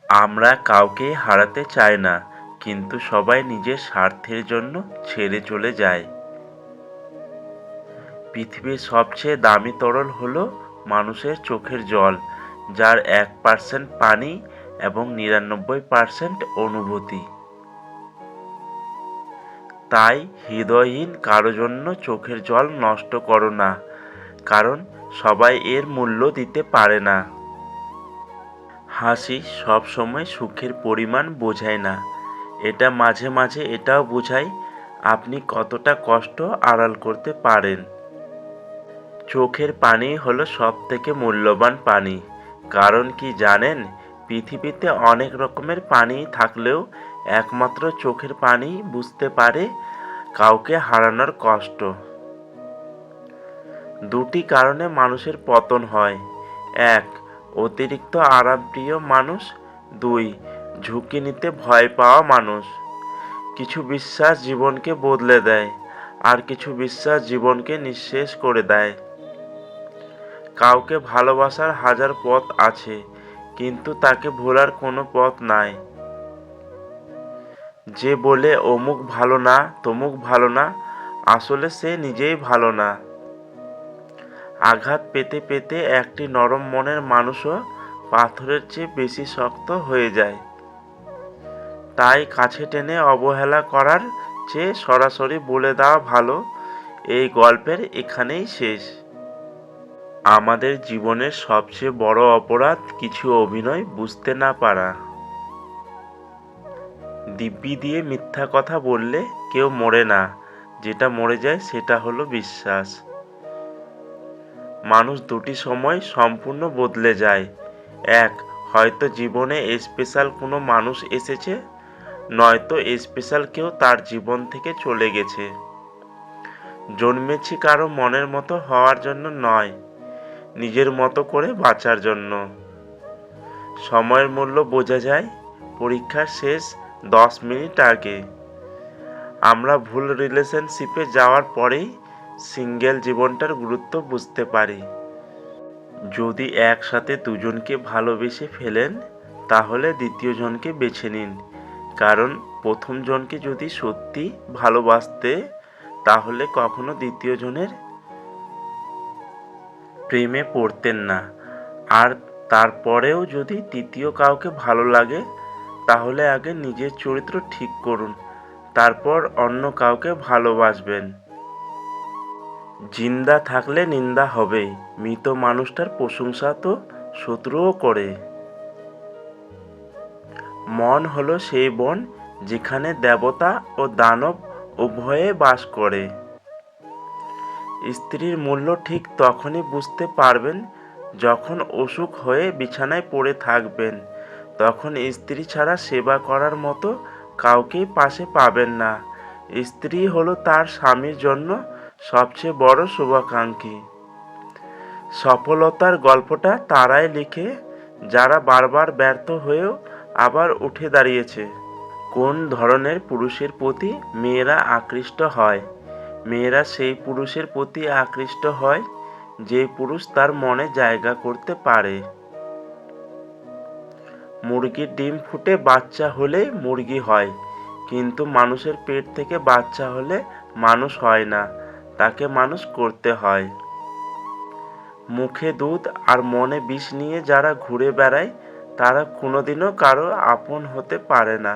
আমরা কাউকে হারাতে চাই না, কিন্তু সবাই নিজের স্বার্থের জন্য ছেড়ে চলে যায়। পৃথিবীর সবচেয়ে দামি তরল হলো মানুষের চোখের জল, যার 1% পানি এবং 99% অনুভূতি। তাই হৃদয়হীন কারো জন্য চোখের জল নষ্ট করো না, কারণ সবাই এর মূল্য দিতে পারে না। হাসি সব সময় সুখের পরিমাণ বোঝায় না, এটা মাঝে মাঝে এটাও বোঝায় আপনি কতটা কষ্ট আড়াল করতে পারেন। চোখের পানি হলো সবথেকে মূল্যবান পানি। কারণ কি জানেন, পৃথিবীতে অনেক রকমের পানি থাকলেও একমাত্র চোখের পানি বুঝতে পারে কাউকে হারানোর কষ্ট। দুটি কারণে মানুষের পতন হয়: এক, অতিরিক্ত আরামপ্রিয় মানুষ; দুই, ঝুঁকি নিতে ভয় পাওয়া মানুষ। কিছু বিশ্বাস জীবনকে বদলে দেয়, আর কিছু বিশ্বাস জীবনকে নিঃশেষ করে দেয়। কাউকে ভালোবাসার হাজার পথ আছে, কিন্তু তাকে ভোলার কোনো পথ নাই। যে বলে অমুক ভালো না, তমুক ভালো না, আসলে সে নিজেই ভালো না। আঘাত পেতে পেতে একটি নরম মনের মানুষও পাথরের চেয়ে বেশি শক্ত হয়ে যায়। তাই কাছে টেনে অবহেলা করার চেয়ে সরাসরি বলে দেওয়া ভালো, এই গল্পের এখানেই শেষ। আমাদের জীবনের সবচেয়ে বড় অপরাধ কিছু অভিনয় বুঝতে না পারা। দিব্যি দিয়ে মিথ্যা কথা বললে কেউ মরে না, যেটা মরে যায় সেটা হলো বিশ্বাস। মানুষ দুটি সময় সম্পূর্ণ বদলে যায়: এক, হয়তো জীবনে স্পেশাল কোনো মানুষ এসেছে, নয়তো স্পেশাল কেউ তার জীবন থেকে চলে গেছে। জন্মেছি কারো মনের মতো হওয়ার জন্য নয়, নিজের মতো করে বাঁচার জন্য। সময়ের মূল্য বোঝা যায় পরীক্ষার শেষ 10 মিনিট আগে। আমরা ভুল রিলেশনশিপে যাওয়ার পরেই সিঙ্গেল জীবনটার গুরুত্ব বুঝতে পারি। যদি একসাথে দুজনকে ভালোবেসে ফেলেন, তাহলে দ্বিতীয় জনকে বেছে নিন, কারণ প্রথম জনকে যদি সত্যি ভালোবাসতে, তাহলে কখনো দ্বিতীয় জনের প্রেমে পড়তেন না। আর তারপরেও যদি তৃতীয় কাউকে ভালো লাগে, তাহলে আগে নিজের চরিত্র ঠিক করুন, তারপর অন্য কাউকে ভালোবাসবেন। জিন্দা থাকলে নিন্দা হবেই, মৃত মানুষটার প্রশংসা তো শত্রুও করে। মন হলো সেই বন যেখানে দেবতা ও দানব উভয়ে বাস করে। স্ত্রীর মূল্য ঠিক তখনই বুঝতে পারবেন যখন অসুখ হয়ে বিছানায় পড়ে থাকবেন। তখন স্ত্রী ছাড়া সেবা করার মতো কাউকেই পাশে পাবেন না। স্ত্রী হলো তার স্বামীর জন্য সবচেয়ে বড় শুভাকাঙ্ক্ষী। সফলতার গল্পটা তারাই লিখে যারা বারবার ব্যর্থ হয়েও আবার উঠে দাঁড়িয়েছে। কোন ধরনের পুরুষের প্রতি মেয়েরা আকৃষ্ট হয়? মেয়েরা সেই পুরুষের প্রতি আকৃষ্ট হয় যে পুরুষ তার মনে জায়গা করতে পারে। মুরগির ডিম ফুটে বাচ্চা হলেই মুরগি হয়, কিন্তু মানুষের পেট থেকে বাচ্চা হলে মানুষ হয় না, তাকে মানুষ করতে হয়। মুখে দুধ আর মনে বিষ নিয়ে যারা ঘুরে বেড়ায়, তারা কোনোদিনও কারো আপন হতে পারে না।